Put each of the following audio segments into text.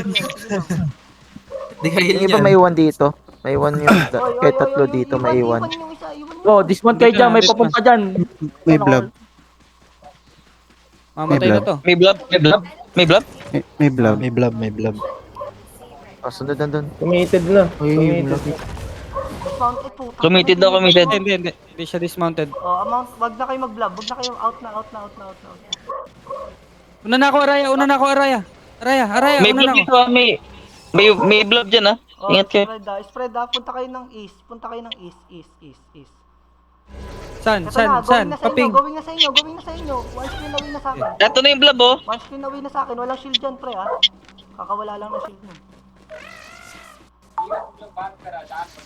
Sige lang. Di kayo Yung iba yan. may iwan dito. May iwan yung Oy, oy, kahit oy, tatlo oy, dito may iwan, iwan. iwan yung isa, iwan Oh, yun. dismount kayo dyan. May papunta dyan. May Ano, blob. May mamatay na blob. to. May blob, may blob, may blob. May blob. May blob, may blob. Oh, sunod na dun. Committed na. Uy, Committed. malaki. Dismount, puta. Committed na, committed. Hindi siya dismounted. Oh, amount, wag na kayo mag-blob. Wag na kayo, out na, out na, out na, out na. Una na ako, Araya. Una na ako, Araya. Araya, May una blob na ako. dito ah, may blob dyan ah. Oh, Ingat kayo. spread ah. Punta kayo ng east. Punta kayo ng east, east, east, east. Saan? Ito na, Saan? going na sa inyo, Paping. going na sa inyo, going na sa inyo. One screen away na sa akin. Ito na yung blob oh. One screen away na sa akin. Walang shield dyan, pre, ah. Kakawala lang ng shield mo.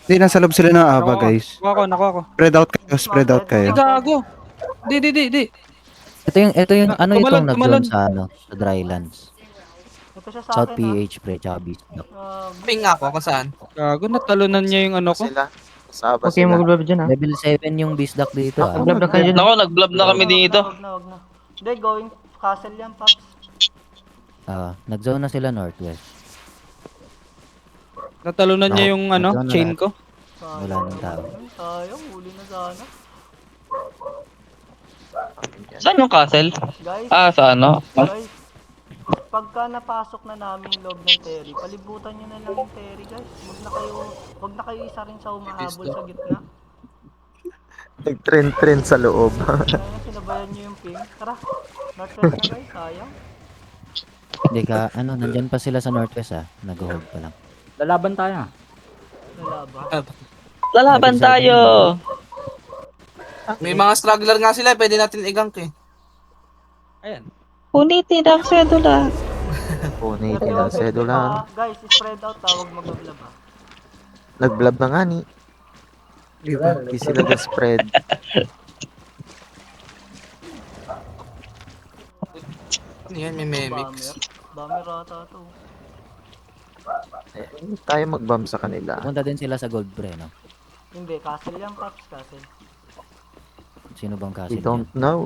Hindi, nasa loob sila ng Ava, guys. Nakuha ko. Spread out kayo, spread out kayo. Ay, gago. Di. Ito yung ano Tumalon, itong tumalon. nag-zone sa sa Drylands. Ito siya sa South akin, ah. PH pre, tsaka Beast. Ping nga ako kung saan. Gago, natalunan niya yung ano ko. Sila. Saba Okay, sila. mag-blob dyan, ha? Level 7 yung Beast Duck dito ah. Mag-blob na kayo dyan. Nako, nag-blob na kami dito. Wag na. Hindi, going castle yan, Paps. Nag-zone na sila northwest. Natalunan niya yung ano, Natalunan chain lahat. ko. Wala nang tao. Sayang, huli na sana. Saan yung castle? Guys, Sa ano? guys. Pagka napasok na namin yung loob ng Terry, palibutan nyo na lang yung Terry, guys. Wag na kayo isa rin sa humahabol sa gitna. Nag-trend sa loob. Kaya sinabayan nyo yung ping. Tara, northwest na guys, sayang. Hindi ka, nandyan pa sila sa northwest ah. Nag-hold pa lang. Lalaban tayo. Lalaban. Lalaban tayo! May mga struggler nga sila, pwede natin i-gank eh. Ayan. Unitin ang sedula. Punay nila ang sedula. Guys, spread out, tawag mag-blob ah. Nag-blob na nga ni. Hindi sila ga-spread. Ano yan, may mimics. Bomber ata to. Tayo mag-bomb sa kanila. Pumunta din sila sa gold pre, no? Hindi, castle yan, Paps, castle. Sino bang We castle don't dyan? know.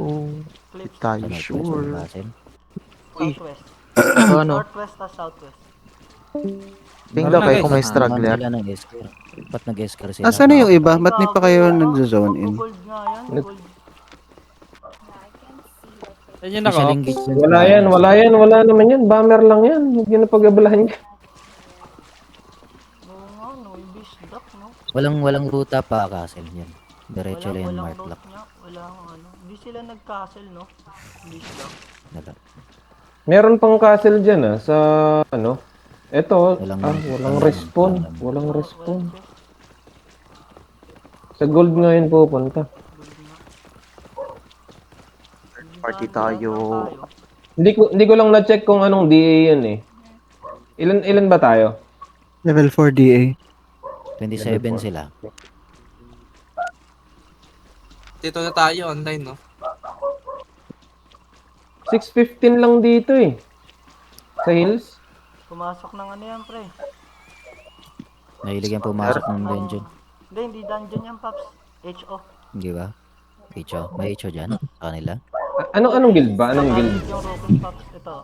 Hindi Clips, tayo Sa northwest sure. yung castle? southwest. Ano? Northwest ta southwest. Ping Tara daw na, kayo guys. kung may struggler. Sila ng Esker. Ba't nag-Esker sila? Asan na yung iba? Ba't di pa kayo nag-zone in? Gold nga yan, gold. Ayan ako. Isa linggit dun Wala sa- yan, wala naman yan. Bomber lang yan. Huwag yun na pag-abalahan ka. Oo nga, no, yung beast duck, no? Walang ruta pa castle yan. Diretso lang yung mark route lock. niya, walang ano. Hindi sila nag-castle, no? Beast duck. Wala. Meron pang castle dyan, sa ano. Eto, Walang- walang respawn. Walang respawn. Sa gold nga yun pupunta. Party tayo. Hindi ko lang na-check kung anong DA yan eh. Ilan ba tayo? Level 4 DA. 27 sila. Dito na tayo, online no? 6:15 lang dito eh. Sa hills. Pumasok ng ano yan, pre. Mahilig yan pumasok ng dungeon. Hindi dungeon yan, Paps. HO. Hindi ba? Echo. May Echo dyan sa kanila. Anong guild ba? Anong guild? Yung Rookies, Paps, ito.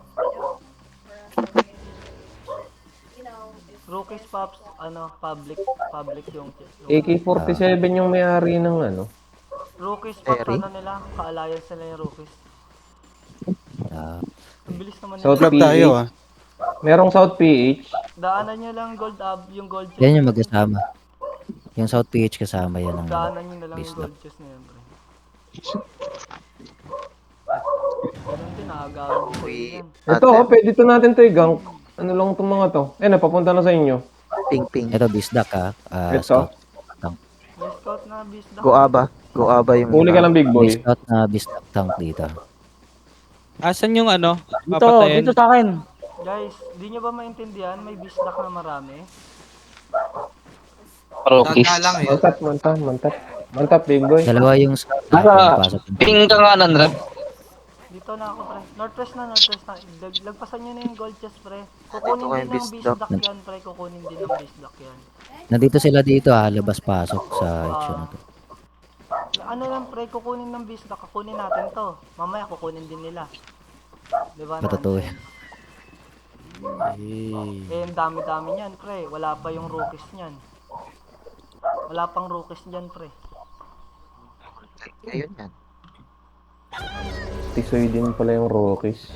Rookies, Paps, public yung AK-47 yung may-ari ng ano. Rookies, Paps, Terry? ano nila, ka-alliance nila yung Rookies. Ang bilis naman South nila. Club tayo ah. Merong South PH. Daanan nyo lang gold yung gold chest. Yan yung magkasama. Yung South PH kasama yan ng Daanan nyo na lang Beast yung gold chest na yun, pre. Ganun din, nakagawin din Uy, yan. Ito, pwede to natin to i-gank. Ano lang itong mga to? Napapunta na sa inyo. Ping. Ito Beast Duck ah. Ito. Scout. May scout na beast duck. Go Aba. Go Aba yung Huli ka lang, big boy. May scout na Beast Duck tank dito. Asan yung ano? Dito, Papatayin? dito sa akin. Guys, di nyo ba maintindihan? May beast duck na marami. Rockies. Daga lang eh. Mantap, big boy. Dalawa yung scout na pasok. Ping ka nga nan, Rep. Dito na ako, pre. Northwest na. Lagpasan nyo na yung gold chest, pre. Kukunin Ito din ng beast beast duck. duck yan, pre. Kukunin din ng beast duck yan. Nandito sila dito ah. Labas pasok sa Echo na to. Ano lang, pre. Kukunin ng beast duck. Kukunin natin to. Mamaya kukunin din nila. Diba? Matotoo yan. Eh, ang dami-dami niyan, pre. Wala pa yung rookies niyan. Wala pang rookies niyan, pre. Ayun yan. Tisoy din pala yung Rockies.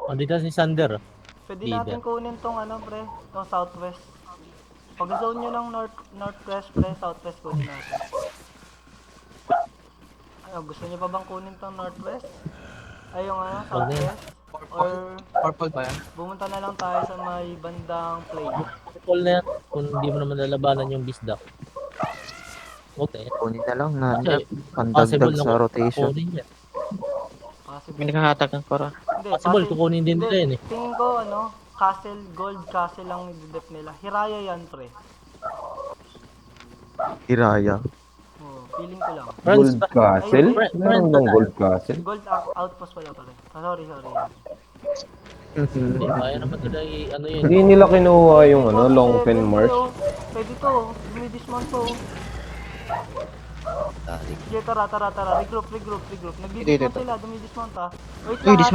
Andito si Sander. Pwede natin kunin tong ano, pre. Tong southwest. Pag zone nyo ng northwest, pre. Southwest kunin natin. Ano, gusto nyo pa bang kunin tong northwest? Ay, yung ano, southwest? Or Purple ba yan? bumunta na lang tayo sa may bandang plate. Call na yan kung hindi mo naman lalabanan yung bisdak. Okay. Kunin na lang na Possible pandagdag na sa rotation. kukunin yan. Possible. May nakahatag ng kora. Hindi, Possible, kasi- kukunin din hindi, nila yun eh. Tingin ko, ano, castle, gold castle lang nididep nila. Hiraya yan, pre. Hiraya. Oh, feeling ko lang. Friends, Gold Castle? Friends, Meron bang Gold Castle? Gold outpost pala pala. Sorry. hindi, kaya naman nila ano yun. Hindi nila kinuha yung ano, Longfen Marsh. Pwede to. Dumidismount to. Sige, tara. Regroup. Nagdi-dismount sila. Dumidismount ha. Wait lang.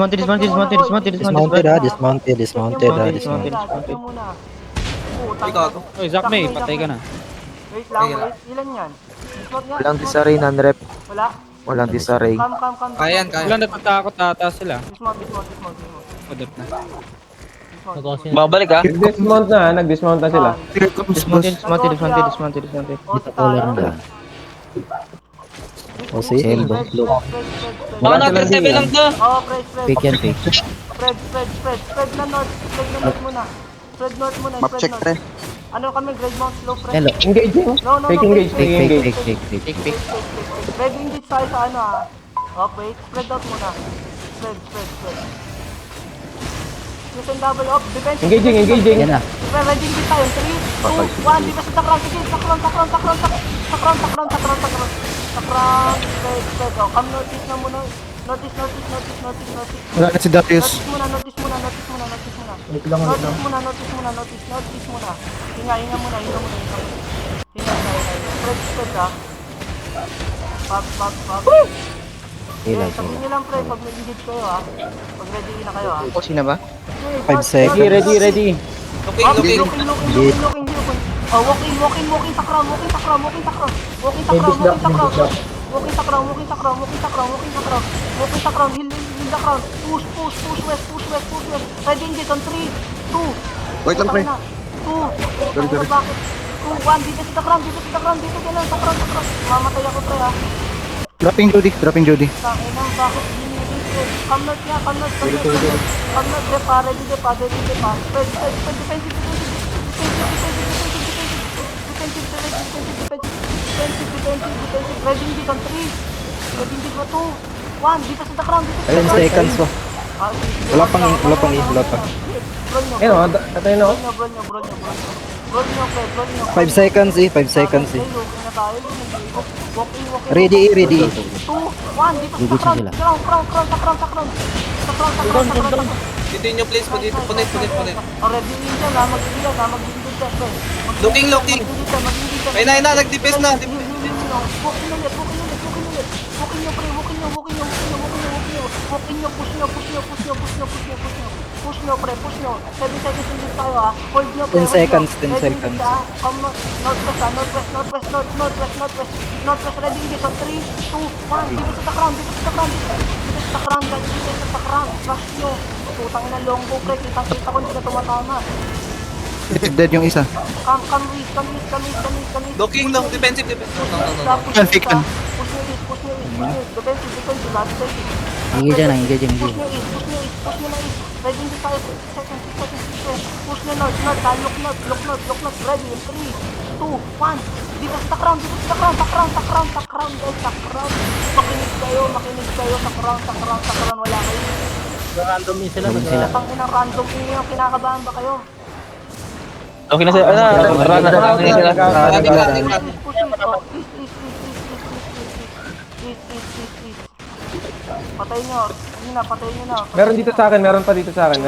dismounted. Check muna. Ikaw ako. Oy, Zack May, patay ka na. Wait lang, wait. Ilan yan? Dismount nga. Walang disarray, non-rep. Wala. Walang disarray. Come. Kaya yan, kaya. Wala nagpatakot ata sila. Dismount. Adapt na. Dismount. Babalik ah. Nag-dismount na, nag-dismount na sila. Here comes boss. Dismounted. Color na. O si Elbow. Baka natin 7 lang to. Oh, Fred. Fake yan, fake. Fred na north. Muna. Fred north muna. Map check, pre. Ano kami, grade mount slow, Fred? Hello. Engaging? No, Fake engage, Fake, fake engage. fake. Fred engage tayo sa ano ah. Oh, wait. Spread out muna. Spread. You can double up. Defense. Engaging. Yan na. Fred, ready engage tayo. 3, 2, 1. Di ba sa takran? Sige, takran. Spread. Oh, come northeast na muna. Northeast. Wala na si Darius. Notice muna. Notice muna. Hinga muna. Spread ha. Pop. Hila, Sabihin nyo lang, pre, pag nag-engage kayo ha. Pag ready na kayo ha. O, sino ba? 5 seconds. Ready. Looking. Looking. Oh, walk in sa crown. Heal the crown. Push west. Ready engage on 3, 2. Wait lang, pre. 2. Bakit? 2, 1. Dito sa crown. Dito ganun sa crown. Mamatay ako, pre ha. Dropping Jody. Tangina, bakit binibigay? Come north. Depa. Spread. Defensive. Ready engage on 3. Ready engage mo 2, 1. Dito sa crown. 10 seconds po. Wala pang E. Roll Ayun o, tatay na o. Roll nyo, pre. 5 seconds eh. 5 seconds eh. Walk in. Ready. 2, 1. Dito Gigit sa sila. crown. Dito nyo please. Punit. Already in dyan ha. Mag-ilan ha. Mag-ilan dyan, pre. Looking. Ay na, nag-defense na. Walk in ulit. Walk in nyo, pre. Walk in nyo. Push nyo, pre. 7 seconds in this tayo ha. Hold nyo, pre. 10 seconds, 10 Ready seconds. engage, ha. Come northwest ha. Northwest. Ready engage on 3, 2, 1. Dito sa crown. Rush nyo. Putang ina longbow, pre. Kita ko hindi na tumatama. Dead yung isa. Come east. Looking, no. Defensive. No. Fake yan. Push nyo east. Defensive. Engage dyan, engage. Push nyo na east. Ready hindi tayo. Seconds. Push nyo north. Look north. Ready. 3, 2, 1. Dito sa crown. Sa crown. Makinig kayo. Sa crown. Wala kayo. Random yun sila. Random sila. Tang inang random inyo. Kinakabahan ba kayo? Okay na sila. Run na sila. Push it. Oh, east. Patay nyo. Patay nyo na. Meron dito sa akin, meron pa dito sa akin.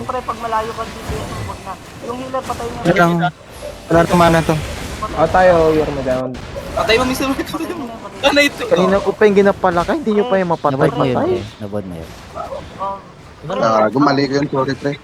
Pre, pag malayo ka dito, huwag na. Yung healer, patay nyo. Wait lang. Wala na mana to. Tayo, you're me down. Patay mo, Mr. Ano ito? Kanina ko pa yung ginapalaka, hindi nyo pa yung Nabod mo yun, mapatay-patay. pre. Nabod mo yun. Oh, Iba na. Gumali ko yun, sorry pre.